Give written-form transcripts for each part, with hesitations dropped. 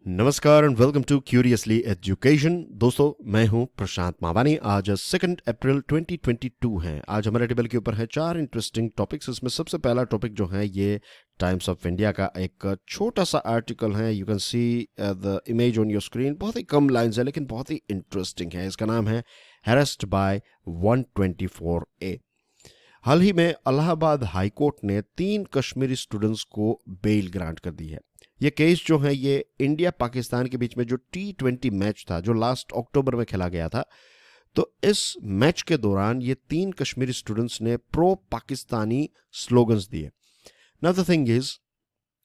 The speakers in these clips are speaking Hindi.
नमस्कार and welcome to curiously education. दोस्तों, मैं हूं प्रशांत मावानी। आज 2 अप्रैल 2022 है। आज हमारे टेबल के ऊपर है 4 इंटरेस्टिंग टॉपिक्स। इसमें सबसे पहला टॉपिक जो है ये टाइम्स ऑफ इंडिया का एक छोटा सा आर्टिकल है। You can see the image on your screen. बहुत ही कम लाइंस है लेकिन बहुत ही इंटरेस्टिंग है। इसका नाम है हैरेस्ड बाय 124A। हाल ही में इलाहाबाद हाई कोर्ट ने 3 कश्मीरी स्टूडेंट्स को बेल ग्रांट कर दी है। ये केस जो है ये इंडिया पाकिस्तान के बीच में जो T20 मैच था जो लास्ट अक्टूबर में खेला गया था, तो इस मैच के दौरान ये 3 कश्मीरी स्टूडेंट्स ने प्रो पाकिस्तानी स्लोगन्स दिए। Now the thing is,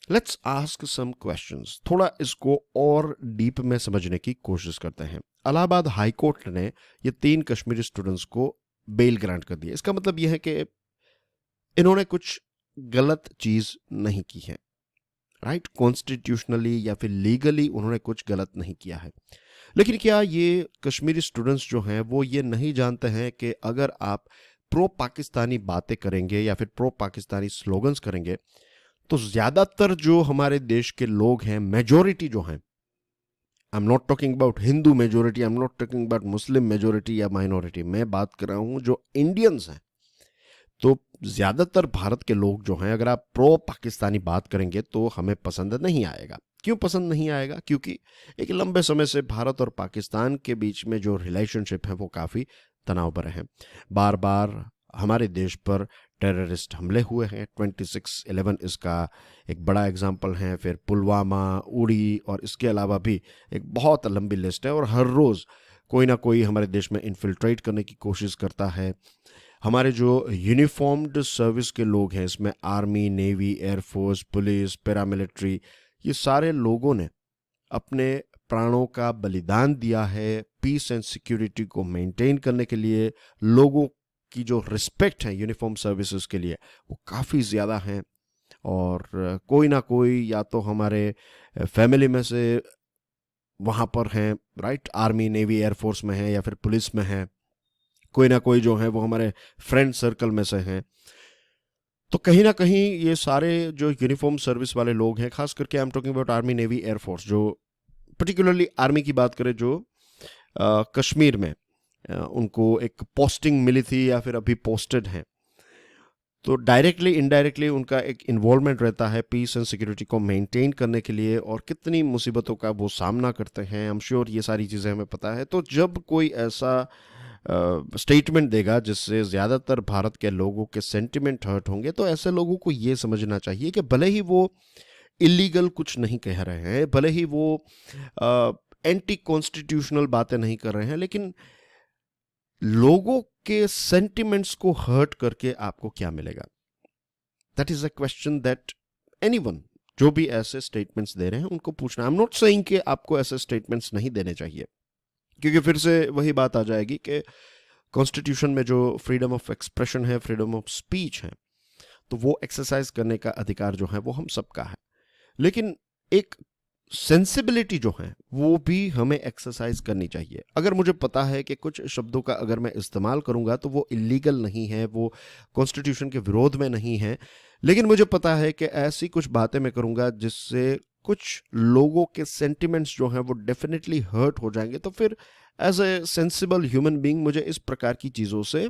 let's ask some questions. थोड़ा इसको और डीप में समझने की कोशिश करते हैं। इलाहाबाद हाई कोर्ट ने ये 3 कश्मीरी स्टूडेंट्स को बेल ग्रांट कर दिया। इसका मतलब यह है कि इन्होंने कुछ गलत चीज नहीं की है, राइट? कॉन्स्टिट्यूशनली या फिर लीगली उन्होंने कुछ गलत नहीं किया है। लेकिन क्या ये कश्मीरी स्टूडेंट्स जो हैं वो ये नहीं जानते हैं कि अगर आप प्रो पाकिस्तानी बातें करेंगे या फिर प्रो पाकिस्तानी स्लोगन्स करेंगे तो ज्यादातर जो हमारे देश के लोग हैं, मेजोरिटी जो हैं, I am not talking about Hindu majority, I am not talking about Muslim majority या माइनॉरिटी, मैं बात कर रहा हूं जो इंडियंस हैं, तो ज्यादातर भारत के लोग जो हैं, अगर आप प्रो पाकिस्तानी बात करेंगे तो हमें पसंद नहीं आएगा। क्यों पसंद नहीं आएगा? क्योंकि एक लंबे समय से भारत और पाकिस्तान के बीच में जो रिलेशनशिप है वो काफ़ी तनाव भरे हैं। बार बार हमारे देश पर टेररिस्ट हमले हुए हैं। 26/11 इसका एक बड़ा एग्जाम्पल है। फिर पुलवामा, उड़ी और इसके अलावा भी एक बहुत लंबी लिस्ट है। और हर रोज़ कोई ना कोई हमारे देश में इन्फिल्ट्रेट करने की कोशिश करता है। हमारे जो यूनिफॉर्म्ड सर्विस के लोग हैं, इसमें army, navy, air force, police, paramilitary, ये सारे लोगों ने अपने प्राणों का बलिदान दिया है पीस एंड सिक्योरिटी को मेंटेन करने के लिए। लोगों की जो रिस्पेक्ट है यूनिफॉर्म सर्विसेज के लिए वो काफ़ी ज़्यादा है। और कोई ना कोई या तो हमारे फैमिली में से वहाँ पर हैं, राइट? आर्मी, नेवी, एयरफोर्स में है या फिर पुलिस में है। कोई ना कोई जो है वो हमारे फ्रेंड सर्कल में से हैं। तो कहीं ना कहीं ये सारे जो यूनिफॉर्म सर्विस वाले लोग हैं, खास करके I am talking about army, navy, air force, जो पर्टिकुलरली आर्मी की बात करें, जो कश्मीर में उनको एक पोस्टिंग मिली थी या फिर अभी पोस्टेड हैं, तो डायरेक्टली इनडायरेक्टली उनका एक इन्वॉल्वमेंट रहता है पीस एंड सिक्योरिटी को मेंटेन करने के लिए। और कितनी मुसीबतों का वो सामना करते हैं, आई एम श्योर ये सारी चीज़ें हमें पता है। तो जब कोई ऐसा स्टेटमेंट देगा जिससे ज़्यादातर भारत के लोगों के सेंटिमेंट हर्ट होंगे, तो ऐसे लोगों को ये समझना चाहिए कि भले ही वो इलीगल कुछ नहीं कह रहे हैं, भले ही वो एंटी कॉन्स्टिट्यूशनल बातें नहीं कर रहे हैं, लेकिन लोगों के सेंटिमेंट्स को हर्ट करके आपको क्या मिलेगा? That is a question that anyone, जो भी ऐसे स्टेटमेंट्स दे रहे हैं, उनको पूछना। आई एम नॉट सेइंग कि आपको ऐसे स्टेटमेंट्स नहीं देने चाहिए, क्योंकि फिर से वही बात आ जाएगी कि कॉन्स्टिट्यूशन में जो फ्रीडम ऑफ एक्सप्रेशन है, फ्रीडम ऑफ स्पीच है, तो वो एक्सरसाइज करने का अधिकार जो है वो हम सबका है। लेकिन एक सेंसिबिलिटी जो है वो भी हमें एक्सरसाइज करनी चाहिए। अगर मुझे पता है कि कुछ शब्दों का अगर मैं इस्तेमाल करूंगा तो वो इलीगल नहीं है, वो कॉन्स्टिट्यूशन के विरोध में नहीं है, लेकिन मुझे पता है कि ऐसी कुछ बातें मैं करूंगा जिससे कुछ लोगों के सेंटिमेंट्स जो हैं वो डेफिनेटली हर्ट हो जाएंगे, तो फिर as a sensible human being मुझे इस प्रकार की चीज़ों से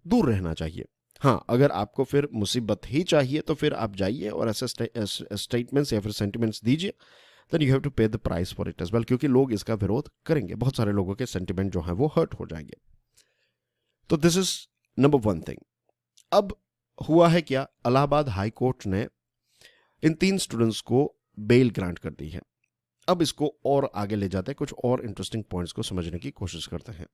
दूर रहना चाहिए। हाँ, अगर आपको फिर मुसीबत ही चाहिए तो फिर आप जाइए और ऐसे स्टेटमेंट्स या फिर सेंटिमेंट्स दीजिए, then you have to pay the price for it as well, क्योंकि लोग इसका विरोध करेंगे। बहुत सारे लोगों के सेंटिमेंट जो है वो हर्ट हो जाएंगे। तो दिस इज नंबर 1 थिंग। अब हुआ है क्या, इलाहाबाद हाई कोर्ट ने इन 3 स्टूडेंट्स को बेल ग्रांट कर दी है। अब इसको और आगे ले जाते हैं, कुछ और इंटरेस्टिंग पॉइंट्स को समझने की कोशिश करते हैं।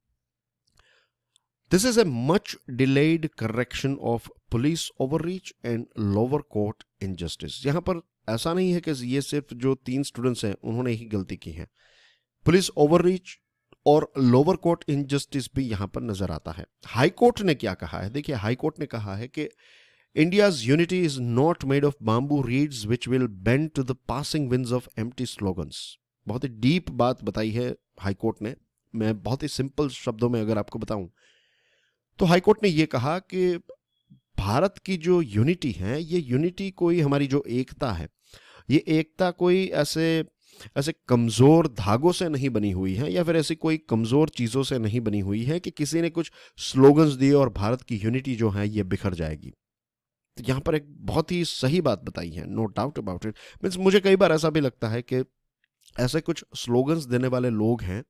This is a much delayed correction of police overreach and lower court injustice. यहां पर ऐसा नहीं है कि ये सिर्फ जो 3 स्टूडेंट्स हैं उन्होंने ही गलती की है। पुलिस ओवररीच और लोअर कोर्ट इनजस्टिस भी यहां पर नजर आता है। हाई कोर्ट ने क्या कहा है? देखिए, हाई कोर्ट ने कहा है कि India's unity is not made of bamboo reeds which will bend to the passing winds of empty slogans. बहुत ही डीप बात बताई है हाई कोर्ट ने। मैं बहुत ही सिंपल शब्दों में अगर आपको बताऊं तो हाई कोर्ट ने यह कहा कि भारत की जो यूनिटी है, ये यूनिटी कोई, हमारी जो एकता है, ये एकता कोई ऐसे ऐसे कमज़ोर धागों से नहीं बनी हुई है या फिर ऐसी कोई कमज़ोर चीज़ों से नहीं बनी हुई है कि किसी ने कुछ स्लोगन्स दिए और भारत की यूनिटी जो है ये बिखर जाएगी। तो यहाँ पर एक बहुत ही सही बात बताई है, no doubt about it. Means मुझे कई बार ऐसा भी लगता है कि ऐसे कुछ स्लोगन्स देने वाले लोग हैं,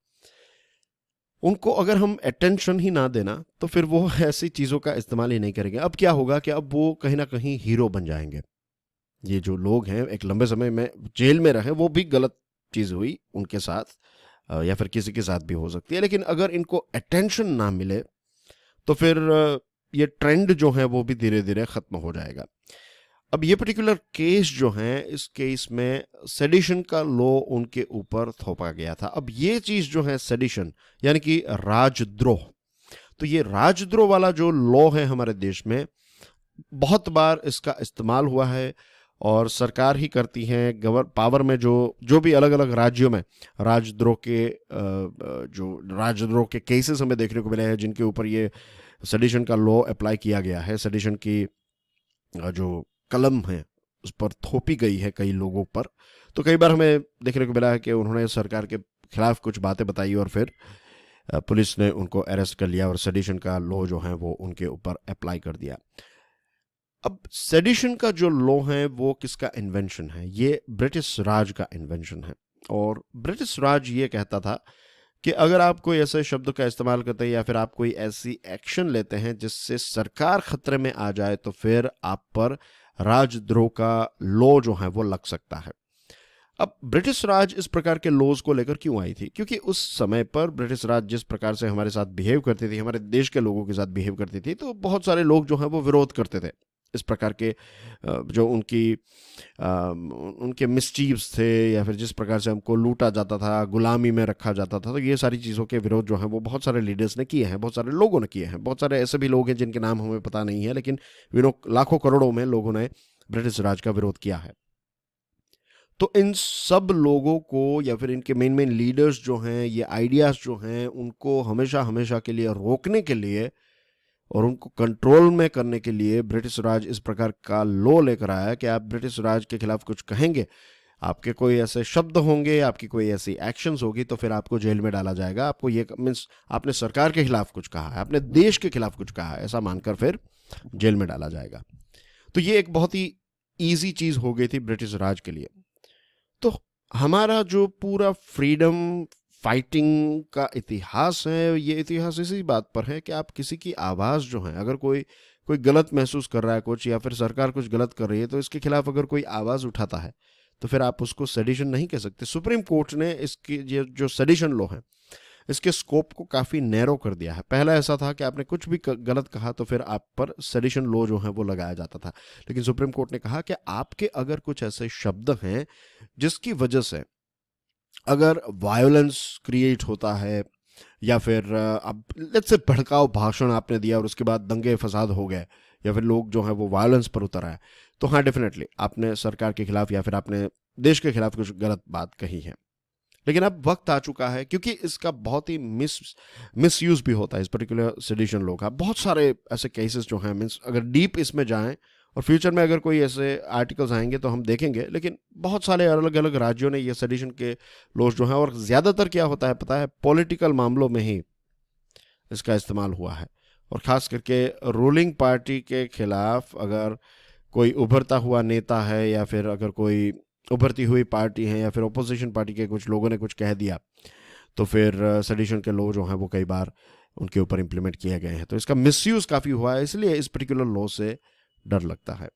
उनको अगर हम अटेंशन ही ना देना तो फिर वो ऐसी चीज़ों का इस्तेमाल ही नहीं करेंगे। अब क्या होगा कि अब वो कहीं ना कहीं हीरो बन जाएंगे। ये जो लोग हैं एक लंबे समय में जेल में रहे, वो भी गलत चीज़ हुई उनके साथ, या फिर किसी के साथ भी हो सकती है, लेकिन अगर इनको अटेंशन ना मिले तो फिर ये ट्रेंड जो है वो भी धीरे धीरे ख़त्म हो जाएगा। अब ये पर्टिकुलर केस जो है, इस केस में सेडिशन का लॉ उनके ऊपर थोपा गया था। अब ये चीज़ जो है सेडिशन यानी कि राजद्रोह, तो ये राजद्रोह वाला जो लॉ है हमारे देश में बहुत बार इसका इस्तेमाल हुआ है और सरकार ही करती हैं। पावर में जो जो भी अलग अलग राज्यों में राजद्रोह के केसेस हमें देखने को मिले हैं, जिनके ऊपर ये सेडिशन का लॉ अप्लाई किया गया है, सेडिशन की जो कलम है उस पर थोपी गई है कई लोगों पर, तो कई बार हमें देखने को मिला है कि उन्होंने सरकार के खिलाफ कुछ बातें बताई और फिर पुलिस ने उनको अरेस्ट कर लिया और सेडिशन का लॉ जो है वो उनके ऊपर अप्लाई कर दिया। अब सेडिशन का जो लॉ है वो किसका इन्वेंशन है? ये ब्रिटिश राज का इन्वेंशन है। और ब्रिटिश राज ये कहता था कि अगर आप कोई ऐसे शब्द का इस्तेमाल करते हैं या फिर आप कोई ऐसी एक्शन लेते हैं जिससे सरकार खतरे में आ जाए तो फिर आप पर राजद्रोह का लॉ जो है वो लग सकता है। अब ब्रिटिश राज इस प्रकार के लॉज को लेकर क्यों आई थी? क्योंकि उस समय पर ब्रिटिश राज जिस प्रकार से हमारे साथ बिहेव करती थी, हमारे देश के लोगों के साथ बिहेव करती थी, तो बहुत सारे लोग जो हैं वो विरोध करते थे इस प्रकार के जो उनके मिसचीव्स थे या फिर जिस प्रकार से हमको लूटा जाता था, गुलामी में रखा जाता था। तो ये सारी चीज़ों के विरोध जो हैं वो बहुत सारे लीडर्स ने किए हैं, बहुत सारे लोगों ने किए हैं। बहुत सारे ऐसे भी लोग हैं जिनके नाम हमें पता नहीं है, लेकिन लाखों करोड़ों में लोगों ने ब्रिटिश राज का विरोध किया है। तो इन सब लोगों को या फिर इनके मेन मेन लीडर्स जो हैं, ये आइडियाज़ जो हैं, उनको हमेशा हमेशा के लिए रोकने के लिए और उनको कंट्रोल में करने के लिए ब्रिटिश राज इस प्रकार का लॉ लेकर आया कि आप ब्रिटिश राज के खिलाफ कुछ कहेंगे, आपके कोई ऐसे शब्द होंगे, आपकी कोई ऐसी एक्शंस होगी तो फिर आपको जेल में डाला जाएगा। आपको ये मीन्स आपने सरकार के खिलाफ कुछ कहा है, आपने देश के खिलाफ कुछ कहा है, ऐसा मानकर फिर जेल में डाला जाएगा। तो ये एक बहुत ही ईजी चीज़ हो गई थी ब्रिटिश राज के लिए। तो हमारा जो पूरा फ्रीडम फाइटिंग का इतिहास है, ये इतिहास इसी बात पर है कि आप किसी की आवाज़ जो है, अगर कोई कोई गलत महसूस कर रहा है कुछ, या फिर सरकार कुछ गलत कर रही है, तो इसके खिलाफ अगर कोई आवाज़ उठाता है तो फिर आप उसको सेडिशन नहीं कह सकते। सुप्रीम कोर्ट ने इसकी ये जो सेडिशन लॉ है इसके स्कोप को काफ़ी नैरो कर दिया है। पहला ऐसा था कि आपने कुछ भी गलत कहा तो फिर आप पर सेडिशन लॉ जो है वो लगाया जाता था, लेकिन सुप्रीम कोर्ट ने कहा कि आपके अगर कुछ ऐसे शब्द हैं जिसकी वजह से अगर वायलेंस क्रिएट होता है या फिर अब लेट्स से भड़काऊ भाषण आपने दिया और उसके बाद दंगे फसाद हो गए या फिर लोग जो हैं वो वायलेंस पर उतर आए, तो हाँ डेफिनेटली आपने सरकार के खिलाफ या फिर आपने देश के खिलाफ कुछ गलत बात कही है। लेकिन अब वक्त आ चुका है, क्योंकि इसका बहुत ही मिस यूज भी होता है इस पर्टिकुलर सेडिशन लॉ का। बहुत सारे ऐसे केसेस जो हैं, मीन्स अगर डीप इसमें जाएं और फ्यूचर में अगर कोई ऐसे आर्टिकल्स आएंगे तो हम देखेंगे, लेकिन बहुत सारे अलग अलग राज्यों ने ये सेडिशन के लॉज जो हैं, और ज़्यादातर क्या होता है पता है, पॉलिटिकल मामलों में ही इसका इस्तेमाल हुआ है। और ख़ास करके रूलिंग पार्टी के खिलाफ अगर कोई उभरता हुआ नेता है या फिर अगर कोई उभरती हुई पार्टी है या फिर ओपोजिशन पार्टी के कुछ लोगों ने कुछ कह दिया तो फिर सेडिशन के लॉ जो हैं वो कई बार उनके ऊपर इम्प्लीमेंट किए गए हैं। तो इसका मिसयूज़ काफ़ी हुआ है, इसलिए इस पर्टिकुलर लॉ से डर लगता है।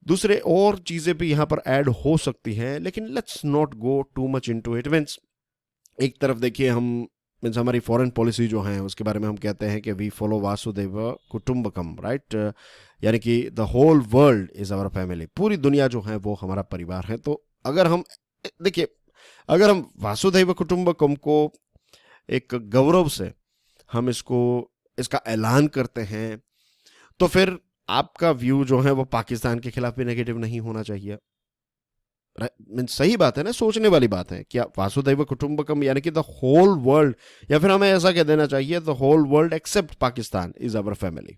दूसरे और चीज़ें भी यहाँ पर ऐड हो सकती हैं, लेकिन let's not go too much into it. Means एक तरफ देखिए हम मीन्स हमारी फॉरेन पॉलिसी जो है उसके बारे में हम कहते हैं कि वी फॉलो वासुदेव कुटुंबकम, राइट, यानी कि the whole world is our family, पूरी दुनिया जो है वो हमारा परिवार है। तो अगर हम देखिए, अगर हम वासुदेव कुटुंबकम को एक गौरव से हम इसका ऐलान करते हैं तो फिर आपका व्यू जो है वो पाकिस्तान के खिलाफ भी नेगेटिव नहीं होना चाहिए। सही बात है ना, सोचने वाली बात है। क्या वासुदैव कुटुंबकम यानी कि द होल वर्ल्ड, या फिर हमें ऐसा कह देना चाहिए the whole world except Pakistan is our family.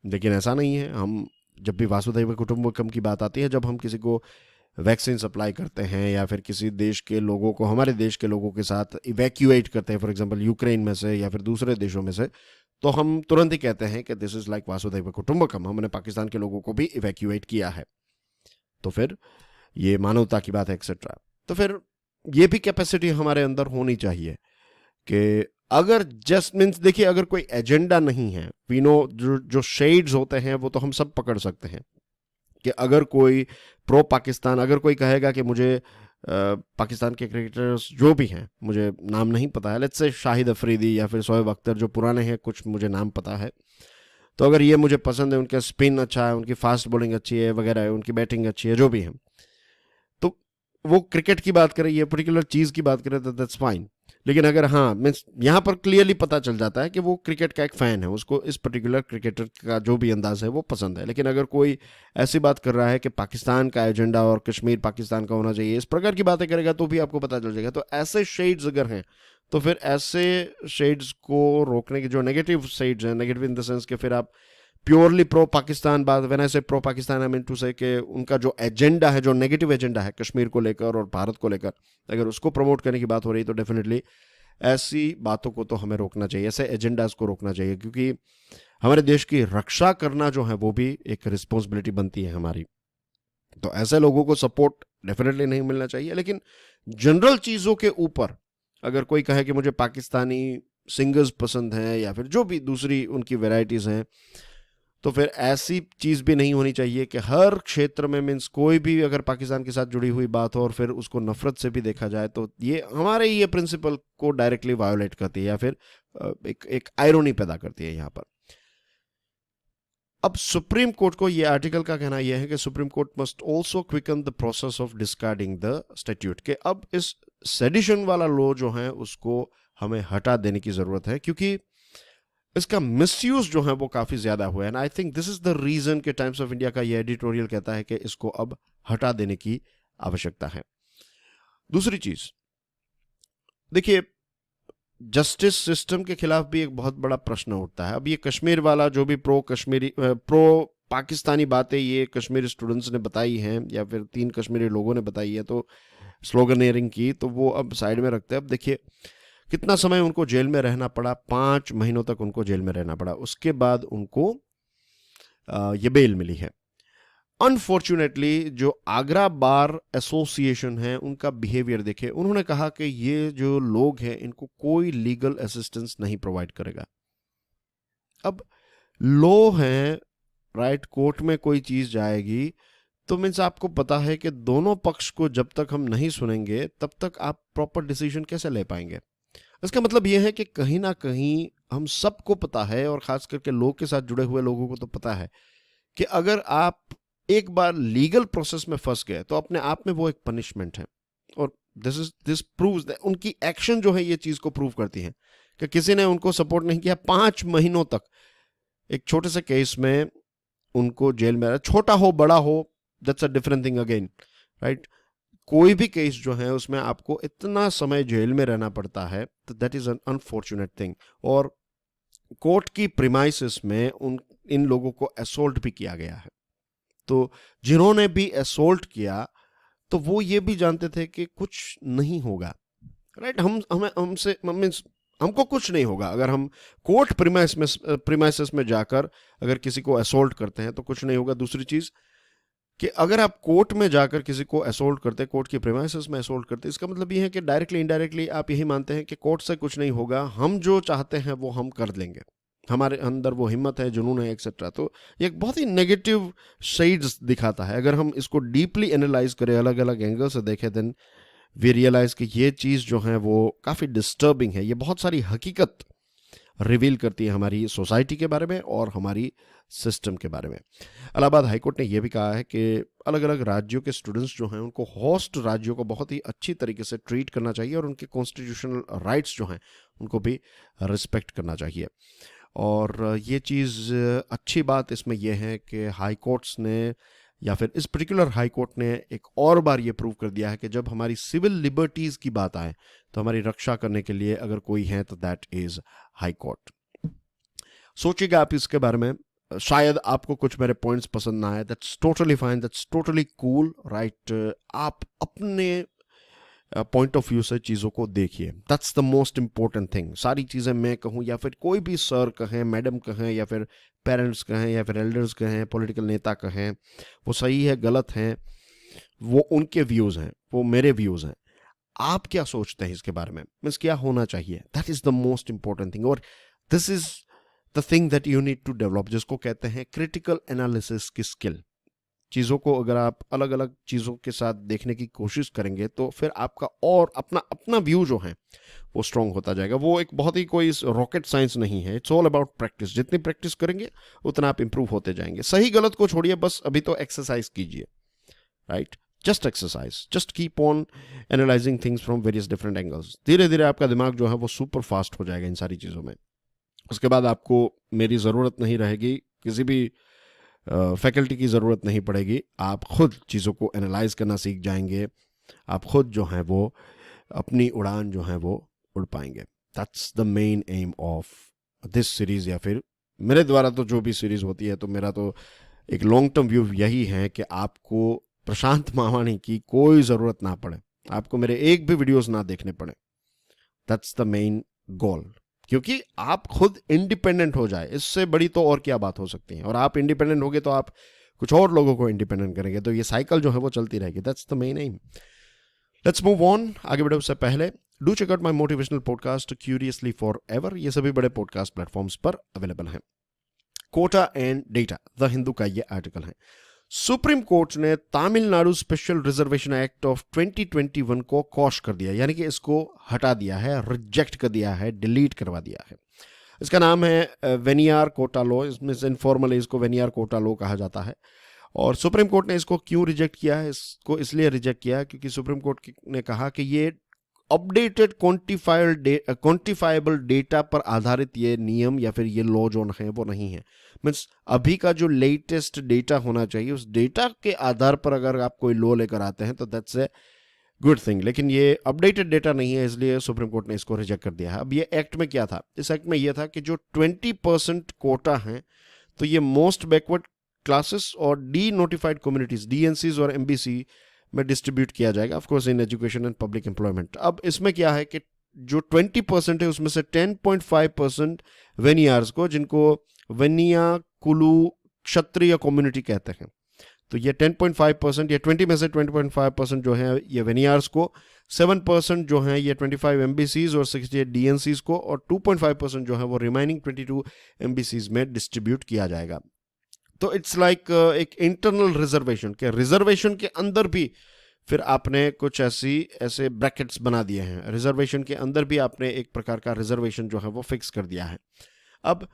लेकिन ऐसा नहीं है। हम जब भी वासुदैव कुटुंबकम की बात आती है, जब हम किसी को वैक्सीन सप्लाई करते हैं या फिर किसी देश के लोगों को हमारे देश के लोगों के साथ इवैक्यूएट करते हैं, फॉर एग्जांपल यूक्रेन में से या फिर दूसरे देशों में से, तो हम तुरंत ही कहते हैं कि दिस इज लाइक वासुदेव कुटुंबकम, हमने पाकिस्तान के लोगों को भी इवैक्यूएट किया है, तो फिर ये मानवता की बात है एक्सेट्रा। तो फिर ये भी कैपेसिटी हमारे अंदर होनी चाहिए कि अगर जस्ट मीन्स, देखिए अगर कोई एजेंडा नहीं है, वी नो जो शेड्स होते हैं वो तो हम सब पकड़ सकते हैं कि अगर कोई प्रो पाकिस्तान, अगर कोई कहेगा कि मुझे पाकिस्तान के क्रिकेटर्स जो भी हैं, मुझे नाम नहीं पता है, लेट्स से शाहिद अफरीदी या फिर शोएब अख्तर, जो पुराने हैं कुछ मुझे नाम पता है, तो अगर ये मुझे पसंद है, उनका स्पिन अच्छा है, उनकी फास्ट बॉलिंग अच्छी है वगैरह है, उनकी बैटिंग अच्छी है, जो भी है, तो वो क्रिकेट की बात करें, ये पर्टिकुलर चीज़ की बात करें तो दैट्स फाइन। लेकिन अगर हाँ मीन्स यहाँ पर क्लियरली पता चल जाता है कि वो क्रिकेट का एक फ़ैन है, उसको इस पर्टिकुलर क्रिकेटर का जो भी अंदाज है वो पसंद है। लेकिन अगर कोई ऐसी बात कर रहा है कि पाकिस्तान का एजेंडा और कश्मीर पाकिस्तान का होना चाहिए, इस प्रकार की बातें करेगा, तो भी आपको पता चल जाएगा। तो ऐसे शेड्स अगर हैं तो फिर ऐसे शेड्स को रोकने की, जो नेगेटिव शेड्स हैं, नेगेटिव इन द सेंस कि फिर आप प्योरली प्रो पाकिस्तान बात, when I say pro Pakistan I mean to say कि उनका जो एजेंडा है, जो नेगेटिव एजेंडा है कश्मीर को लेकर और भारत को लेकर, अगर उसको प्रमोट करने की बात हो रही है तो डेफिनेटली ऐसी बातों को तो हमें रोकना चाहिए, ऐसे एजेंडाज को रोकना चाहिए, क्योंकि हमारे देश की रक्षा करना जो है वो भी एक रिस्पॉन्सिबिलिटी बनती है हमारी। तो ऐसे लोगों को सपोर्ट डेफिनेटली नहीं मिलना चाहिए। लेकिन जनरल चीज़ों के ऊपर अगर कोई कहे कि मुझे पाकिस्तानी सिंगर्स पसंद हैं या फिर जो भी दूसरी उनकी वैरायटीज़ हैं, तो फिर ऐसी चीज़ भी नहीं होनी चाहिए कि हर क्षेत्र में मीन्स कोई भी अगर पाकिस्तान के साथ जुड़ी हुई बात हो और फिर उसको नफरत से भी देखा जाए, तो ये हमारे ये प्रिंसिपल को डायरेक्टली वायोलेट करती है या फिर एक आयरोनी पैदा करती है यहाँ पर। अब सुप्रीम कोर्ट को ये आर्टिकल का कहना यह है कि supreme court must also quicken the process of discarding the statute, के अब इस सेडिशन वाला लॉ जो है उसको हमें हटा देने की ज़रूरत है, क्योंकि इसका मिसयूज जो है वो काफ़ी ज़्यादा हुआ है। And I think this is the reason कि टाइम्स ऑफ इंडिया का ये एडिटोरियल कहता है कि इसको अब हटा देने की आवश्यकता है। दूसरी चीज़ देखिए, जस्टिस सिस्टम के खिलाफ भी एक बहुत बड़ा प्रश्न उठता है। अब ये कश्मीर वाला जो भी प्रो पाकिस्तानी बातें ये कश्मीरी स्टूडेंट्स ने बताई हैं या फिर 3 कश्मीरी लोगों ने बताई है, तो स्लोगनेयरिंग की, तो वो अब साइड में रखते हैं। अब देखिए कितना समय उनको जेल में रहना पड़ा, 5 महीनों तक उनको जेल में रहना पड़ा, उसके बाद उनको ये बेल मिली है। अनफॉर्चुनेटली जो आगरा बार एसोसिएशन है उनका बिहेवियर देखे, उन्होंने कहा कि ये जो लोग हैं इनको कोई लीगल असिस्टेंस नहीं प्रोवाइड करेगा। अब लॉ है, राइट, कोर्ट में कोई चीज़ जाएगी तो मीन्स आपको पता है कि दोनों पक्ष को जब तक हम नहीं सुनेंगे तब तक आप प्रॉपर डिसीजन कैसे ले पाएंगे। इसका मतलब यह है कि कहीं ना कहीं हम सबको पता है, और ख़ास करके लोग के साथ जुड़े हुए लोगों को तो पता है कि अगर आप एक बार लीगल प्रोसेस में फंस गए तो अपने आप में वो एक पनिशमेंट है। और दिस प्रूव्स दैट उनकी एक्शन जो है ये चीज़ को प्रूव करती है कि किसी ने उनको सपोर्ट नहीं किया, 5 महीनों तक एक छोटे से केस में उनको जेल में, छोटा हो बड़ा हो that's a different thing again, right. कोई भी केस जो है उसमें आपको इतना समय जेल में रहना पड़ता है, तो that is an unfortunate thing. और कोर्ट की प्रीमाइसिस में इन लोगों को असोल्ट भी किया गया है। तो जिन्होंने भी असोल्ट किया तो वो ये भी जानते थे कि कुछ नहीं होगा, राइट। हमसे मीन्स हमको कुछ नहीं होगा अगर हम कोर्ट प्रीमाइसिस में जाकर अगर किसी को असोल्ट करते हैं तो कुछ नहीं होगा। दूसरी चीज़ कि अगर आप कोर्ट में जाकर किसी को असोल्ट करते, कोर्ट के प्रीमाइसिस में असोल्ट करते, इसका मतलब ये है कि डायरेक्टली इनडायरेक्टली आप यही मानते हैं कि कोर्ट से कुछ नहीं होगा, हम जो चाहते हैं वो हम कर लेंगे, हमारे अंदर वो हिम्मत है, जुनून है, एक्सेट्रा। तो ये एक बहुत ही नेगेटिव शेड्स दिखाता है। अगर हम इसको डीपली एनालाइज करें, अलग अलग एंगल से देखें, देन वी रियलाइज कि ये चीज़ जो है वो काफ़ी डिस्टर्बिंग है। ये बहुत सारी हकीकत रिवील करती है हमारी सोसाइटी के बारे में और हमारी सिस्टम के बारे में। इलाहाबाद हाईकोर्ट ने यह भी कहा है कि अलग अलग राज्यों के स्टूडेंट्स जो हैं उनको होस्ट राज्यों को बहुत ही अच्छी तरीके से ट्रीट करना चाहिए और उनके कॉन्स्टिट्यूशनल राइट्स जो हैं उनको भी रिस्पेक्ट करना चाहिए। और ये चीज़ अच्छी बात इसमें यह है कि हाई कोर्ट्स ने या फिर इस पर्टिकुलर हाई कोर्ट ने एक और बार ये प्रूव कर दिया है कि जब हमारी सिविल लिबर्टीज़ की बात आए तो हमारी रक्षा करने के लिए अगर कोई है तो दैट इज़ हाई कोर्ट। सोचिएगा आप इसके बारे में, शायद आपको कुछ मेरे पॉइंट्स पसंद ना आए, that's totally fine, that's totally cool, right. आप अपने पॉइंट ऑफ व्यू से चीज़ों को देखिए, that's the most important thing. सारी चीज़ें मैं कहूँ या फिर कोई भी सर कहें, मैडम कहें, या फिर पेरेंट्स कहें, या फिर एल्डर्स कहें, पॉलिटिकल नेता कहें, वो सही है गलत हैं, वो उनके व्यूज़ हैं, वो मेरे व्यूज़ हैं। आप क्या सोचते हैं इसके बारे में, मीन्स क्या होना चाहिए, that is the most important thing. और this is the thing that you need to develop, जिसको कहते हैं क्रिटिकल एनालिसिस की स्किल। चीज़ों को अगर आप अलग अलग चीज़ों के साथ देखने की कोशिश करेंगे तो फिर आपका और अपना अपना व्यू जो है वो स्ट्रांग होता जाएगा। वो एक बहुत ही कोई रॉकेट साइंस नहीं है, इट्स ऑल अबाउट प्रैक्टिस। जितनी प्रैक्टिस करेंगे उतना आप इंप्रूव होते जाएंगे। सही गलत को छोड़िए, बस अभी तो एक्सरसाइज कीजिए, right. Just exercise, just keep on analysing things from various different angles. धीरे धीरे आपका दिमाग जो है वो सुपर फास्ट हो जाएगा इन सारी चीज़ों में। उसके बाद आपको मेरी ज़रूरत नहीं रहेगी, किसी भी फैकल्टी की ज़रूरत नहीं पड़ेगी। आप खुद चीज़ों को एनालाइज करना सीख जाएंगे, आप खुद जो है वो अपनी उड़ान जो है वो उड़ पाएंगे। That's the main M of this series, या फिर मेरे द्वारा तो जो भी सीरीज़ होती है, तो मेरा तो एक लॉन्ग टर्म व्यू यही है कि आपको प्रशांत मावानी की कोई ज़रूरत ना पड़े, आपको मेरे एक भी वीडियोस ना देखने पड़े। दैट्स द मेन गोल, क्योंकि आप खुद इंडिपेंडेंट हो जाए, इससे बड़ी तो और क्या बात हो सकती है। और आप इंडिपेंडेंट होगे तो आप कुछ और लोगों को इंडिपेंडेंट करेंगे, तो ये साइकिल जो है वो चलती रहेगी। That's the main aim. Let's move on. आगे बढ़े उससे पहले do check out my motivational podcast curiously forever एवर। ये सभी बड़े पॉडकास्ट प्लेटफॉर्म्स पर अवेलेबल हैं। Quota and data, the Hindu का ये आर्टिकल है। सुप्रीम कोर्ट ने Tamil Nadu special reservation act of 2021 को कॉश कर दिया, यानी कि इसको हटा दिया है, रिजेक्ट कर दिया है, डिलीट करवा दिया है। इसका नाम है वेनियार कोटा लॉ, इसमें इनफॉर्मली इसको वेनियार कोटा लॉ कहा जाता है। और सुप्रीम कोर्ट ने इसको क्यों रिजेक्ट किया है? इसको इसलिए रिजेक्ट किया क्योंकि सुप्रीम कोर्ट ने कहा कि ये अपडेटेड क्वांटिफाइबल डेटा पर आधारित ये नियम या फिर ये लॉ जो है वो नहीं है। मीन्स अभी का जो लेटेस्ट डेटा होना चाहिए, उस डेटा के आधार पर अगर आप कोई लॉ लेकर आते हैं तो दैट्स ए गुड थिंग, लेकिन ये अपडेटेड डेटा नहीं है, इसलिए सुप्रीम कोर्ट ने इसको रिजेक्ट कर दिया है। अब ये एक्ट में क्या था? इस एक्ट में यह था कि जो 20% कोटा हैं, तो ये मोस्ट बैकवर्ड क्लासेस और डी नोटिफाइड कम्युनिटीज, डीएनसीज और एमबीसी में डिस्ट्रीब्यूट किया जाएगा, of course in education and public employment. अब इसमें क्या है कि जो 20% है उसमें से 10.5% वेनियार्स को, जिनको वेनिया कुलू क्षत्रिय कम्युनिटी कहते हैं, तो ये 10.5% या 20 में से 20.5% जो है ये वेनियार्स को, 7% जो है ये 25 एमबीसीज और 68 डीएनसीज को, और 2.5% जो है वो रिमाइनिंग 22 एमबीसीज में डिस्ट्रीब्यूट किया जाएगा। तो इट्स लाइक एक इंटरनल रिजर्वेशन के रिजर्वेशन के अंदर भी फिर आपने कुछ ऐसे ब्रैकेट्स बना दिए हैं। रिजर्वेशन के अंदर भी आपने एक प्रकार का रिजर्वेशन जो है वो फिक्स कर दिया है। अब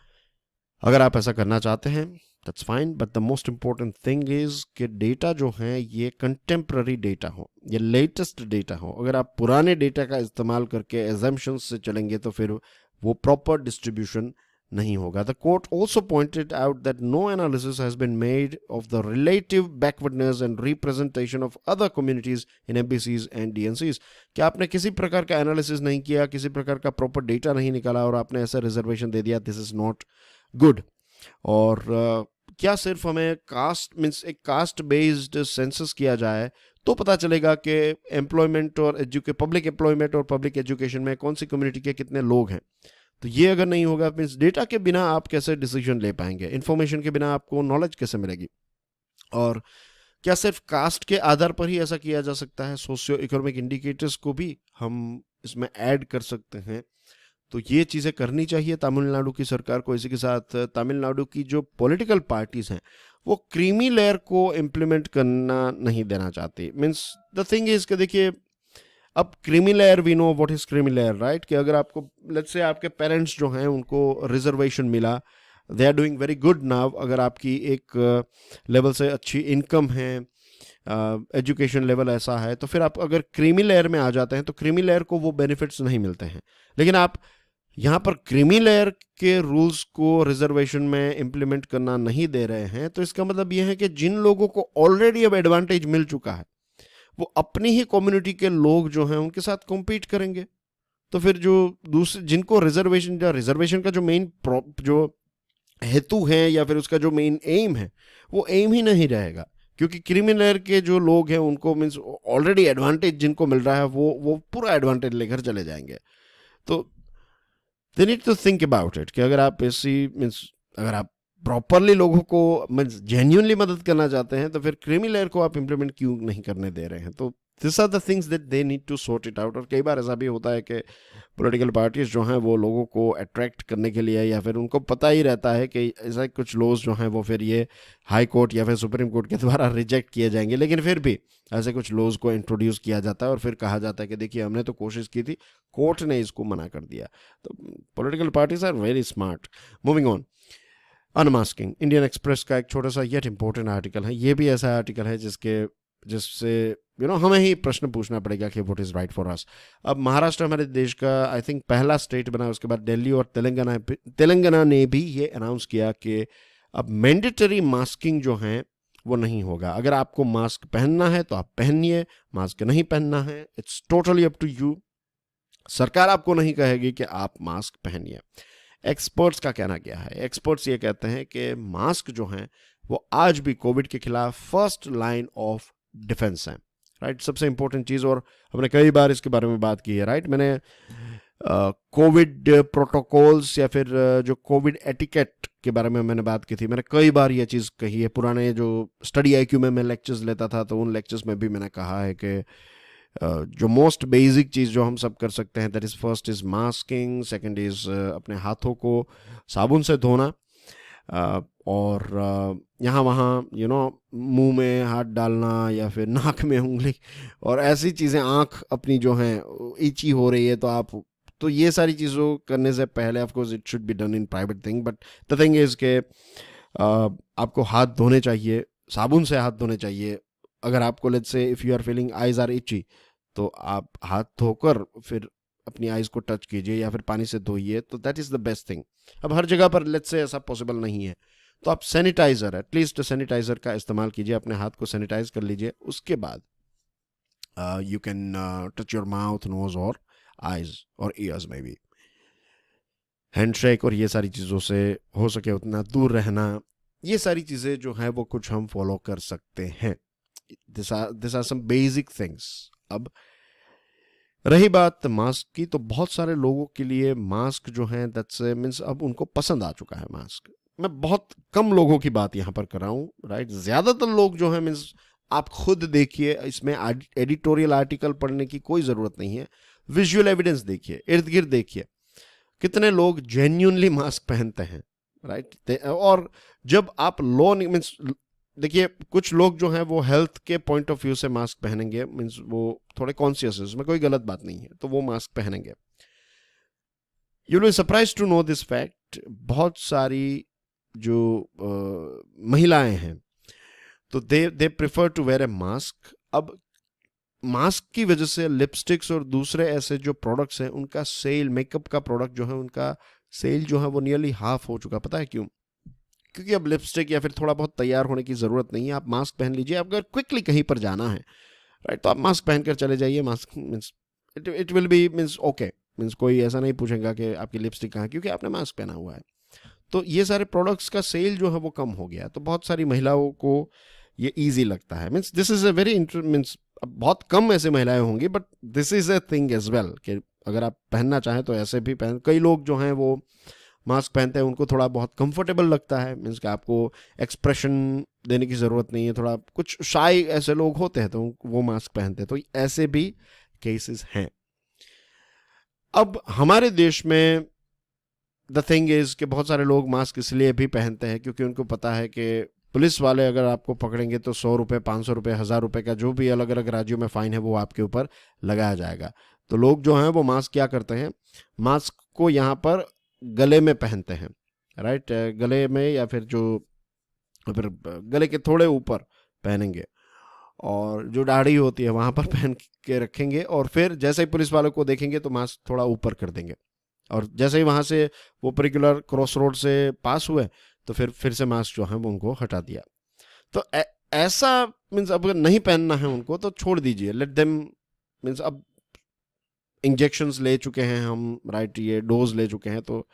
अगर आप ऐसा करना चाहते हैं that's fine, but the most important thing is कि डेटा जो है ये कंटेम्प्ररी डेटा हो, ये लेटेस्ट डेटा हो। अगर आप पुराने डेटा का इस्तेमाल करके एजम्पशंस से चलेंगे तो फिर वो प्रॉपर डिस्ट्रीब्यूशन नहीं होगा। The court also pointed out that no analysis has been made of the relative backwardness and representation of other communities in MBCs and DNCs। क्या आपने किसी प्रकार का एनालिसिस नहीं किया, किसी प्रकार का प्रॉपर डेटा नहीं निकाला और आपने ऐसा रिजर्वेशन दे दिया? This is not good. और क्या सिर्फ हमें कास्ट मीन्स एक कास्ट बेस्ड सेंसस किया जाए तो पता चलेगा कि एम्प्लॉयमेंट और पब्लिक एम्प्लॉयमेंट और पब्लिक एजुकेशन में कौन सी कम्युनिटी के कितने लोग हैं? तो ये अगर नहीं होगा, मीन्स डेटा के बिना आप कैसे डिसीजन ले पाएंगे? इंफॉर्मेशन के बिना आपको नॉलेज कैसे मिलेगी? और क्या सिर्फ कास्ट के आधार पर ही ऐसा किया जा सकता है? सोशियो इकोनॉमिक इंडिकेटर्स को भी हम इसमें ऐड कर सकते हैं। तो ये चीज़ें करनी चाहिए तमिलनाडु की सरकार को। इसी के साथ तमिलनाडु की जो पॉलिटिकल पार्टीज हैं वो क्रीमी लेयर को इम्प्लीमेंट करना नहीं देना चाहती। मीन्स द थिंग इज कि देखिए, अब creamy layer, we know what is creamy layer, right? कि अगर आपको लेट्स से आपके पेरेंट्स जो हैं उनको रिजर्वेशन मिला, they are doing very good now. अगर आपकी एक लेवल से अच्छी इनकम है, एजुकेशन लेवल ऐसा है, तो फिर आप अगर क्रीमी लेयर में आ जाते हैं तो क्रीमी लेयर को वो बेनिफिट्स नहीं मिलते हैं। लेकिन आप यहाँ पर क्रीमी लेयर के रूल्स को रिजर्वेशन में इम्प्लीमेंट करना नहीं दे रहे हैं, तो इसका मतलब यह है कि जिन लोगों को ऑलरेडी अब एडवांटेज मिल चुका है वो अपनी ही कम्युनिटी के लोग जो हैं उनके साथ कॉम्पीट करेंगे। तो फिर जो दूसरे जिनको रिजर्वेशन का जो मेन जो हेतु है या फिर उसका जो मेन एम है वो एम ही नहीं रहेगा, क्योंकि क्रिमिनल के जो लोग हैं उनको मीन्स ऑलरेडी एडवांटेज जिनको मिल रहा है वो पूरा एडवांटेज लेकर चले जाएंगे। तो they need to think about it कि अगर आप ऐसी मीन्स अगर आप प्रॉपरली लोगों को मीन्स जेन्यूनली मदद करना चाहते हैं तो फिर क्रीमी लेयर को आप इम्प्लीमेंट क्यों नहीं करने दे रहे हैं। तो this are the things that they need to sort it out. और कई बार ऐसा भी होता है कि पॉलिटिकल पार्टीज जो हैं वो लोगों को अट्रैक्ट करने के लिए या फिर उनको पता ही रहता है कि ऐसा कुछ लॉज जो हैं वो फिर ये हाई कोर्ट या फिर सुप्रीम कोर्ट के द्वारा रिजेक्ट किए जाएंगे, लेकिन फिर भी ऐसे कुछ लॉज को इंट्रोड्यूस किया जाता है और फिर कहा जाता है कि देखिए हमने तो कोशिश की थी, कोर्ट ने इसको मना कर दिया। तो political parties are very smart. Moving on, unmasking. Indian express का एक छोटा सा येट इंपॉर्टेंट आर्टिकल है। ये भी ऐसा आर्टिकल है जिससे हमें ही प्रश्न पूछना पड़ेगा कि what is right for us. अब महाराष्ट्र हमारे देश का आई थिंक पहला स्टेट बना, उसके बाद दिल्ली और तेलंगाना ने भी ये अनाउंस किया कि अब मैंडेटरी मास्किंग जो है वो नहीं होगा। अगर आपको मास्क पहनना है तो आप पहनिए, मास्क नहीं पहनना है it's totally up to you. सरकार आपको नहीं कहेगी कि आप मास्क पहनिए। एक्सपर्ट्स का कहना क्या है? एक्सपर्ट्स ये कहते हैं कि मास्क जो हैं वो आज भी कोविड के खिलाफ फर्स्ट लाइन ऑफ डिफेंस है, राइट। सबसे इंपॉर्टेंट चीज़, और हमने कई बार इसके बारे में बात की है, राइट। मैंने कोविड प्रोटोकॉल्स या फिर जो कोविड एटिकेट के बारे में मैंने बात की थी, मैंने कई बार ये चीज़ कही है। पुराने जो स्टडी IQ में मैं लेक्चर्स लेता था तो उन लेक्चर्स में भी मैंने कहा है कि जो मोस्ट बेसिक चीज़ जो हम सब कर सकते हैं that is first is masking, second is अपने हाथों को साबुन से धोना, और यहाँ वहाँ मुंह में हाथ डालना या फिर नाक में उंगली और ऐसी चीज़ें, आँख अपनी जो हैं इची हो रही है तो ये सारी चीज़ों करने से पहले of course it should be done in private thing, but the thing is के आपको हाथ धोने चाहिए, साबुन से हाथ धोने चाहिए। अगर आपको let's say if you are feeling eyes are itchy तो आप हाथ धोकर फिर अपनी आइज़ को टच कीजिए या फिर पानी से धोइए, तो that is the best thing. अब हर जगह पर लेट्स से ऐसा पॉसिबल नहीं है तो आप सैनिटाइज़र, एटलीस्ट सैनिटाइज़र का इस्तेमाल कीजिए, अपने हाथ को सैनिटाइज कर लीजिए। उसके बाद you can touch your mouth, nose और आइज और ईयर्स में भी। हैंडशेक और ये सारी चीज़ों से हो सके उतना दूर रहना, ये सारी चीज़ें जो हैं वो कुछ हम फॉलो कर सकते हैं। This are some basic things. अब रही बात मास्क की, तो बहुत सारे लोगों के लिए मास्क जो है दैट्स मीन्स अब उनको पसंद आ चुका है मास्क। मैं बहुत कम लोगों की बात यहाँ पर कर रहा हूँ, राइट। ज़्यादातर लोग जो है मीन्स आप खुद देखिए, इसमें एडिटोरियल आर्टिकल पढ़ने की कोई ज़रूरत नहीं है। विजुअल एविडेंस देखिए, इर्द गिर्द देखिए कितने लोग जेन्यूनली मास्क पहनते हैं, राइट। और जब आप लॉ मीन्स देखिए, कुछ लोग जो हैं वो हेल्थ के पॉइंट ऑफ व्यू से मास्क पहनेंगे, मीन्स वो थोड़े कॉन्शियस है, उसमें कोई गलत बात नहीं है, तो वो मास्क पहनेंगे। You will be surprise to know this fact, बहुत सारी जो महिलाएं हैं तो they prefer to wear a mask. अब मास्क की वजह से लिपस्टिक्स और दूसरे ऐसे जो प्रोडक्ट्स हैं उनका सेल, मेकअप का प्रोडक्ट जो है उनका सेल जो है वो नियरली हाफ हो चुका। पता है क्यों? क्योंकि अब लिपस्टिक या फिर थोड़ा बहुत तैयार होने की ज़रूरत नहीं है, आप मास्क पहन लीजिए। अगर क्विकली कहीं पर जाना है, राइट, तो आप मास्क पहनकर चले जाइए। Mask means it will be means okay, means कोई ऐसा नहीं पूछेगा कि आपकी लिपस्टिक कहाँ है, क्योंकि आपने मास्क पहना हुआ है। तो ये सारे प्रोडक्ट्स का सेल जो है वो कम हो गया, तो बहुत सारी महिलाओं को ये ईजी लगता है। Means this is a very means बहुत कम ऐसे महिलाएं होंगी, but this is a thing as well कि अगर आप पहनना चाहें तो ऐसे भी पहन। कई लोग जो हैं वो मास्क पहनते हैं, उनको थोड़ा बहुत कंफर्टेबल लगता है, मीन्स कि आपको एक्सप्रेशन देने की ज़रूरत नहीं है। थोड़ा कुछ शाई ऐसे लोग होते हैं तो वो मास्क पहनते हैं, तो ऐसे भी केसेस हैं। अब हमारे देश में द थिंग इज़ कि बहुत सारे लोग मास्क इसलिए भी पहनते हैं क्योंकि उनको पता है कि पुलिस वाले अगर आपको पकड़ेंगे तो 100 रुपये, 500 रुपये, 1000 रुपये का जो भी अलग अलग राज्यों में फ़ाइन है वो आपके ऊपर लगाया जाएगा। तो लोग जो हैं वो मास्क क्या करते हैं, मास्क को यहाँ पर गले में पहनते हैं, राइट। गले में या फिर फिर गले के थोड़े ऊपर पहनेंगे और जो दाढ़ी होती है वहाँ पर पहन के रखेंगे, और फिर जैसे ही पुलिस वालों को देखेंगे तो मास्क थोड़ा ऊपर कर देंगे, और जैसे ही वहाँ से वो पर्टिकुलर क्रॉस रोड से पास हुए तो फिर से मास्क जो है वो उनको हटा दिया। तो ऐसा मीन्स अब अगर नहीं पहनना है उनको तो छोड़ दीजिए, लेट देम। मीन्स अब इंजेक्शंस ले चुके हैं हम, राइट, ये डोज ले चुके हैं, तो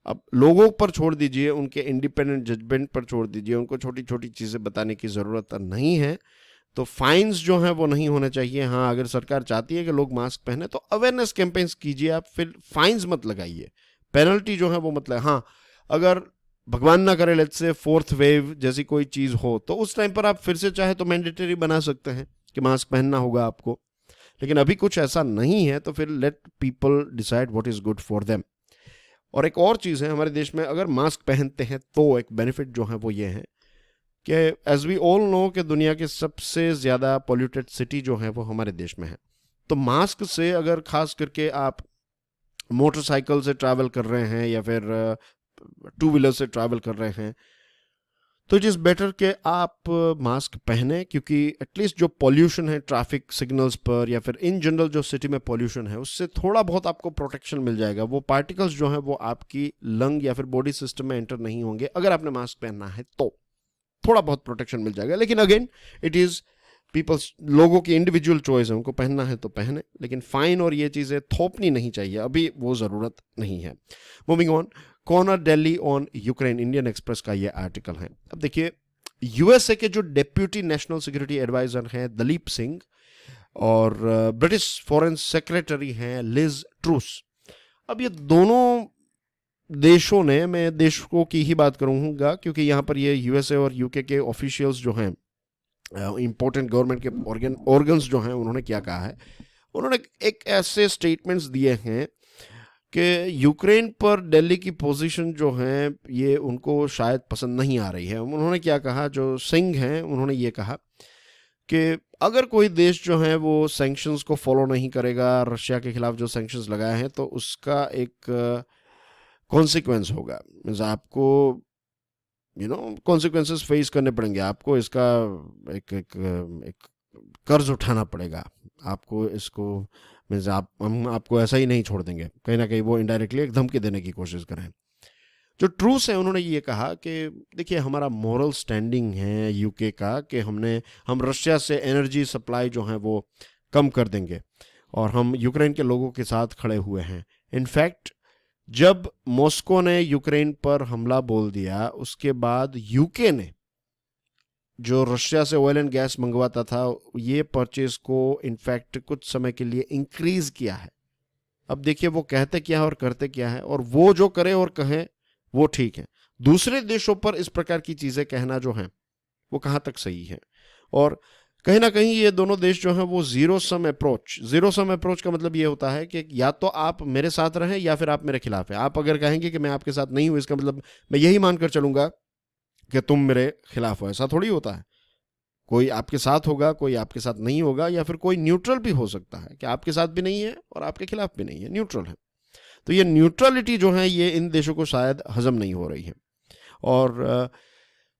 अब लोगों पर छोड़ दीजिए, उनके इंडिपेंडेंट जजमेंट पर छोड़ दीजिए, उनको छोटी छोटी चीज़ें बताने की ज़रूरत नहीं है। तो फाइन्स जो हैं वो नहीं होने चाहिए। हाँ, अगर सरकार चाहती है कि लोग मास्क पहने तो अवेयरनेस कैंपेन्स कीजिए आप, फिर फाइन्स मत लगाइए, पेनल्टी जो है वो मत लगाइए। हाँ, अगर भगवान ना करे लेट्स से फोर्थ वेव जैसी कोई चीज़ हो तो उस टाइम पर आप फिर से चाहे तो मैंडेटरी बना सकते हैं कि मास्क पहनना होगा आपको, लेकिन अभी कुछ ऐसा नहीं है, तो फिर let people decide what is good for them. और एक और चीज़ है, हमारे देश में अगर मास्क पहनते हैं तो एक बेनिफिट जो है वो ये है कि एज वी ऑल नो कि दुनिया के सबसे ज़्यादा पोल्यूटेड सिटी जो है वो हमारे देश में है। तो मास्क से अगर खास करके आप मोटरसाइकिल से ट्रैवल कर रहे हैं या फिर टू व्हीलर से ट्रैवल कर रहे हैं तो इट इज़ बेटर कि आप मास्क पहने, क्योंकि एटलीस्ट जो पॉल्यूशन है ट्रैफिक सिग्नल्स पर या फिर इन जनरल जो सिटी में पॉल्यूशन है उससे थोड़ा बहुत आपको प्रोटेक्शन मिल जाएगा। वो पार्टिकल्स जो हैं वो आपकी लंग या फिर बॉडी सिस्टम में एंटर नहीं होंगे अगर आपने मास्क पहनना है तो थोड़ा बहुत प्रोटेक्शन मिल जाएगा। लेकिन अगेन इट इज़ पीपल्स, लोगों की इंडिविजुअल चॉइस है, उनको पहनना है तो पहने, लेकिन फाइन और ये चीज़ें थोपनी नहीं चाहिए, अभी वो ज़रूरत नहीं है। Moving on, corner Delhi on Ukraine, Indian express का ये आर्टिकल है। अब देखिए, यूएसए के जो डेप्यूटी नेशनल सिक्योरिटी एडवाइजर हैं दलीप सिंह और ब्रिटिश फॉरेन सेक्रेटरी हैं लिज ट्रूस, अब ये दोनों देशों ने, मैं देशों की ही बात करूंगा क्योंकि यहाँ पर ये यूएसए और यूके के ऑफिशियल्स जो हैं, इंपॉर्टेंट गवर्नमेंट के ऑर्गन्स जो हैं, उन्होंने क्या कहा है, उन्होंने एक ऐसे स्टेटमेंट्स दिए हैं कि यूक्रेन पर दिल्ली की पोजीशन जो है ये उनको शायद पसंद नहीं आ रही है। उन्होंने क्या कहा, जो सिंह हैं उन्होंने ये कहा कि अगर कोई देश जो है वो सैंक्शंस को फॉलो नहीं करेगा, रशिया के खिलाफ जो सैंक्शंस लगाए हैं, तो उसका एक कॉन्सिक्वेंस होगा, मीन्स आपको कॉन्सिक्वेंसेस फेस करने पड़ेंगे, आपको इसका एक कर्ज उठाना पड़ेगा आपको, इसको मीन्स हम आपको ऐसा ही नहीं छोड़ देंगे, कहीं ना कहीं वो इनडायरेक्टली एक धमकी देने की कोशिश करें। जो ट्रूस है उन्होंने ये कहा कि देखिए, हमारा मॉरल स्टैंडिंग है यूके का कि हम रशिया से एनर्जी सप्लाई जो है वो कम कर देंगे और हम यूक्रेन के लोगों के साथ खड़े हुए हैं। इनफैक्ट जब मॉस्को ने यूक्रेन पर हमला बोल दिया उसके बाद यूके ने जो रशिया से ऑयल एंड गैस मंगवाता था ये परचेज को इनफैक्ट कुछ समय के लिए इंक्रीज किया है। अब देखिए वो कहते क्या है और करते क्या है, और वो जो करे और कहें वो ठीक है, दूसरे देशों पर इस प्रकार की चीजें कहना जो है वो कहाँ तक सही है। और कहीं ना कहीं ये दोनों देश जो हैं वो जीरो सम अप्रोच का मतलब ये होता है कि या तो आप मेरे साथ रहें या फिर आप मेरे खिलाफ हैं। आप अगर कहेंगे कि मैं आपके साथ नहीं हूं, इसका मतलब मैं यही मानकर चलूंगा कि तुम मेरे खिलाफ हो, ऐसा थोड़ी होता है। कोई आपके साथ होगा, कोई आपके साथ नहीं होगा, या फिर कोई न्यूट्रल भी हो सकता है कि आपके साथ भी नहीं है और आपके खिलाफ भी नहीं है, न्यूट्रल है। तो ये न्यूट्रलिटी जो है ये इन देशों को शायद हजम नहीं हो रही है। और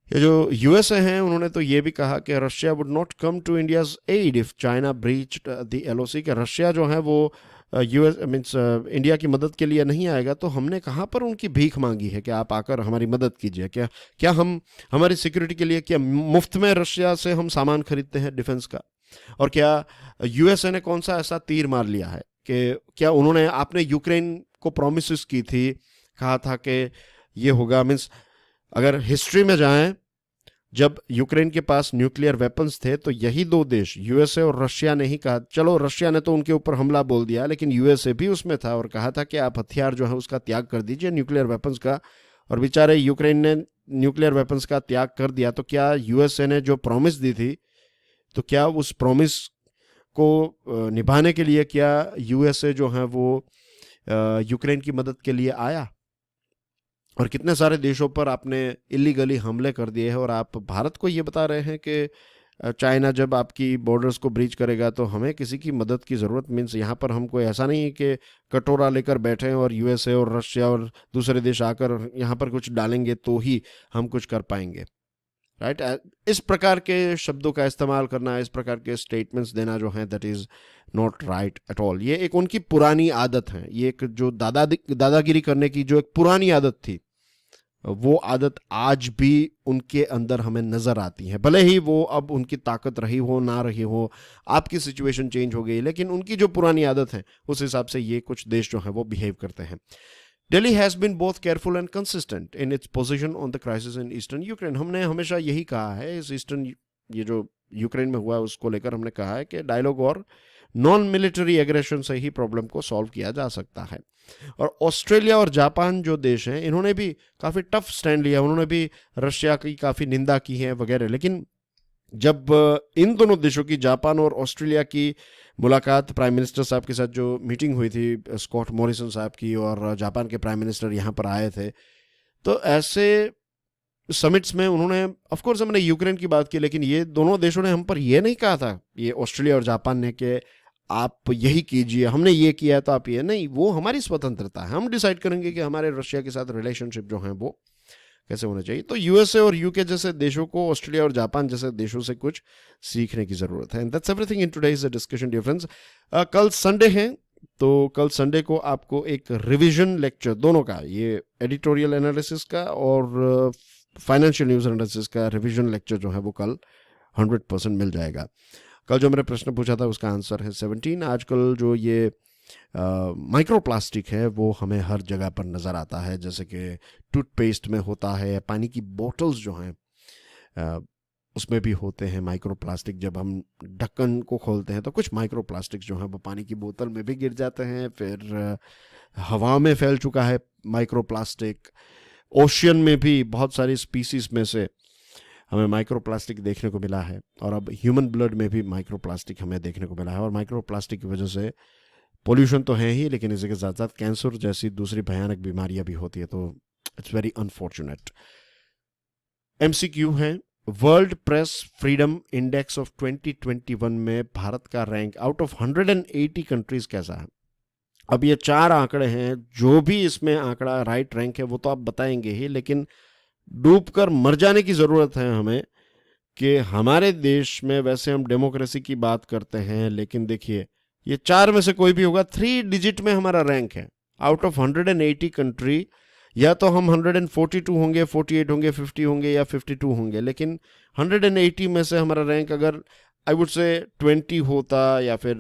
ये जो यूएसए हैं उन्होंने तो ये भी कहा कि Russia would not come to India's aid if China breached the LOC, कि रशिया जो है वो यूएस मीन्स इंडिया की मदद के लिए नहीं आएगा। तो हमने कहाँ पर उनकी भीख मांगी है कि आप आकर हमारी मदद कीजिए? क्या हम हमारी सिक्योरिटी के लिए क्या मुफ्त में रशिया से हम सामान खरीदते हैं डिफेंस का? और क्या यूएसए ने कौन सा ऐसा तीर मार लिया है कि क्या आपने यूक्रेन को प्रोमिस की थी, कहा था कि ये होगा? मीन्स अगर हिस्ट्री में जाएं, जब यूक्रेन के पास न्यूक्लियर वेपन्स थे तो यही दो देश यूएसए और रशिया ने ही कहा, चलो रशिया ने तो उनके ऊपर हमला बोल दिया लेकिन यूएसए भी उसमें था और कहा था कि आप हथियार जो है उसका त्याग कर दीजिए न्यूक्लियर वेपन्स का। और बेचारे यूक्रेन ने न्यूक्लियर वेपन्स का त्याग कर दिया। तो क्या यूएसए ने जो प्रॉमिस दी थी, तो क्या उस प्रॉमिस को निभाने के लिए क्या यूएसए जो है वो यूक्रेन की मदद के लिए आया? और कितने सारे देशों पर आपने इलीगली हमले कर दिए हैं और आप भारत को ये बता रहे हैं कि चाइना जब आपकी बॉर्डर्स को ब्रीच करेगा तो हमें किसी की मदद की ज़रूरत। मीन्स यहाँ पर हम कोई ऐसा नहीं है कि कटोरा लेकर बैठे हैं और यूएसए और रशिया और दूसरे देश आकर यहाँ पर कुछ डालेंगे तो ही हम कुछ कर पाएंगे, राइट? इस प्रकार के शब्दों का इस्तेमाल करना, इस प्रकार के स्टेटमेंट्स देना जो है that is not right at all. ये एक उनकी पुरानी आदत है, ये एक जो दादागिरी करने की जो एक पुरानी आदत थी वो आदत आज भी उनके अंदर हमें नजर आती है। भले ही वो अब उनकी ताकत रही हो ना रही हो, आपकी सिचुएशन चेंज हो गई, लेकिन उनकी जो पुरानी आदत है उस हिसाब से ये कुछ देश जो है वो बिहेव करते हैं। Delhi has been both careful and consistent in its position on the crisis in eastern Ukraine. हमने हमेशा यही कहा है इस ईस्टर्न, ये जो यूक्रेन में हुआ है उसको लेकर हमने कहा है कि डायलॉग और नॉन मिलिट्री एग्रेशन से ही प्रॉब्लम को सॉल्व किया जा सकता है. और ऑस्ट्रेलिया और जापान जो देश हैं इन्होंने भी काफ़ी टफ स्टैंड लिया, उन्होंने भी रशिया की काफ़ी निंदा की है वगैरह. लेकिन जब इन दोनों देशों की, जापान और ऑस्ट्रेलिया की मुलाकात, प्राइम मिनिस्टर साहब के साथ जो मीटिंग हुई थी स्कॉट मॉरिसन साहब की, और जापान के प्राइम मिनिस्टर यहाँ पर आए थे, तो ऐसे समिट्स में उन्होंने, ऑफ कोर्स हमने यूक्रेन की बात की, लेकिन ये दोनों देशों ने हम पर ये नहीं कहा था, ये ऑस्ट्रेलिया और जापान ने, कि आप यही कीजिए, हमने ये किया है तो आप ये नहीं. वो हमारी स्वतंत्रता है, हम डिसाइड करेंगे कि हमारे रशिया के साथ रिलेशनशिप जो है वो कैसे होना चाहिए. तो यूएसए और यूके जैसे देशों को ऑस्ट्रेलिया और जापान जैसे देशों से कुछ सीखने की जरूरत है. And that's everything in today's discussion dear friends. कल संडे है, तो कल संडे को आपको एक रिवीजन लेक्चर दोनों का, ये एडिटोरियल एनालिसिस का और फाइनेंशियल न्यूज एनालिसिस का रिवीजन लेक्चर जो है वो कल 100% मिल जाएगा. कल जो मैंने प्रश्न पूछा था उसका आंसर है 17. आजकल जो ये माइक्रो प्लास्टिक है वो हमें हर जगह पर नज़र आता है, जैसे कि टूथपेस्ट में होता है, पानी की बोतल्स जो हैं उसमें भी होते हैं माइक्रो प्लास्टिक. जब हम ढक्कन को खोलते हैं तो कुछ माइक्रो प्लास्टिक जो है वो पानी की बोतल में भी गिर जाते हैं. फिर हवा में फैल चुका है माइक्रो प्लास्टिक. ओशियन में भी बहुत सारी स्पीसीज में से हमें माइक्रो प्लास्टिक देखने को मिला है, और अब ह्यूमन ब्लड में भी माइक्रो प्लास्टिक हमें देखने को मिला है. और माइक्रो प्लास्टिक की वजह से पोल्यूशन तो है ही, लेकिन इसके साथ साथ कैंसर जैसी दूसरी भयानक बीमारियां भी होती है. तो इट्स वेरी अनफॉर्चुनेट. एमसीक्यू है, world press freedom index of 2021 में भारत का रैंक आउट ऑफ 180 कंट्रीज कैसा है. अब ये 4 आंकड़े हैं, जो भी इसमें आंकड़ा राइट रैंक है वो तो आप बताएंगे ही, लेकिन डूब कर मर जाने की ज़रूरत है हमें कि हमारे देश में, वैसे हम डेमोक्रेसी की बात करते हैं, लेकिन देखिए ये 4 में से कोई भी होगा, 3 डिजिट में हमारा रैंक है आउट ऑफ 180 कंट्री. या तो हम 142 होंगे, 48 होंगे, 50 होंगे या 52 होंगे, लेकिन 180 में से हमारा रैंक अगर आई वुड से 20 होता या फिर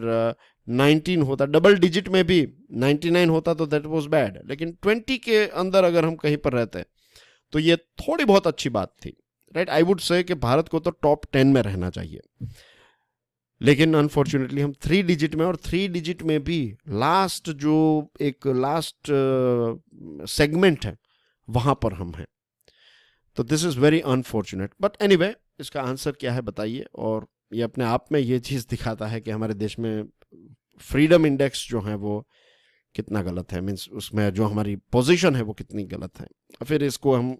19 होता, डबल डिजिट में भी 99 होता तो दैट वाज बैड. लेकिन 20 के अंदर अगर हम कहीं पर रहते तो ये थोड़ी बहुत अच्छी बात थी, राइट. आई वुड से कि भारत को तो टॉप 10 में रहना चाहिए, लेकिन अनफॉर्चुनेटली हम 3 डिजिट में, और 3 डिजिट में भी लास्ट जो एक लास्ट सेगमेंट है वहां पर हम हैं. तो this is very unfortunate. But anyway, इसका आंसर क्या है बताइए. और ये अपने आप में ये चीज़ दिखाता है कि हमारे देश में फ्रीडम इंडेक्स जो है वो कितना गलत है, मीन्स उसमें जो हमारी पोजीशन है वो कितनी गलत है. फिर इसको हम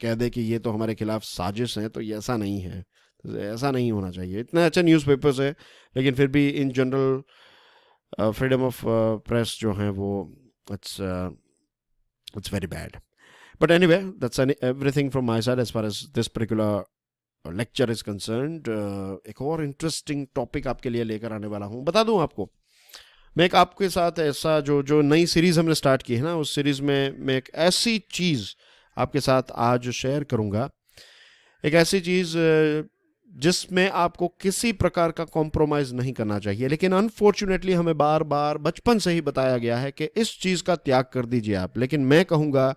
कह दें कि ये तो हमारे खिलाफ साजिश है, तो ये ऐसा नहीं है, ऐसा नहीं होना चाहिए. इतने अच्छे न्यूज़पेपर्स है, लेकिन फिर भी in general freedom of press जो है वो it's very bad. But anyway, that's everything from my side as far as this particular lecture is concerned. एक और इंटरेस्टिंग टॉपिक आपके लिए लेकर आने वाला हूँ. बता दूँ आपको, मैं एक आपके साथ ऐसा जो नई सीरीज़ हमने स्टार्ट की है ना, उस सीरीज़ में मैं एक ऐसी चीज़ आपके साथ आज शेयर करूँगा, एक ऐसी चीज़ जिसमें आपको किसी प्रकार का कॉम्प्रोमाइज़ नहीं करना चाहिए. लेकिन अनफॉर्चुनेटली हमें बार बार बचपन से ही बताया गया है कि इस चीज़ का त्याग कर दीजिए आप. लेकिन मैं कहूँगा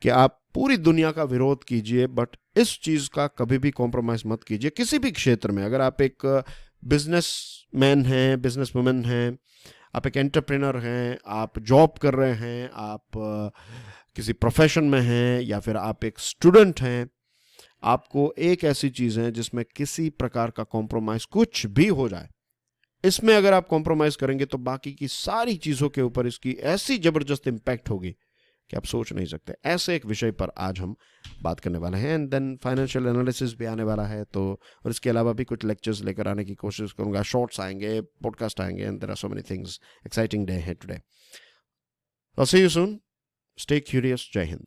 कि आप पूरी दुनिया का विरोध कीजिए, बट इस चीज़ का कभी भी कॉम्प्रोमाइज़ मत कीजिए किसी भी क्षेत्र में. अगर आप एक बिजनेस मैन हैं, बिजनेस वुमेन हैं, आप एक एंटरप्रेनर हैं, आप जॉब कर रहे हैं, आप किसी प्रोफेशन में हैं, या फिर आप एक स्टूडेंट हैं, आपको एक ऐसी चीज़ है जिसमें किसी प्रकार का कॉम्प्रोमाइज़ कुछ भी हो जाए, इसमें अगर आप कॉम्प्रोमाइज़ करेंगे तो बाकी की सारी चीज़ों के ऊपर इसकी ऐसी ज़बरदस्त इम्पैक्ट होगी कि आप सोच नहीं सकते. ऐसे एक विषय पर आज हम बात करने वाले हैं. एंड देन फाइनेंशियल एनालिसिस भी आने वाला है, तो और इसके अलावा भी कुछ लेक्चर्स लेकर आने की कोशिश करूंगा. शॉर्ट्स आएंगे, पॉडकास्ट आएंगे, and there are so many things. Exciting day है today. I'll see you soon. Stay curious. जय हिंद.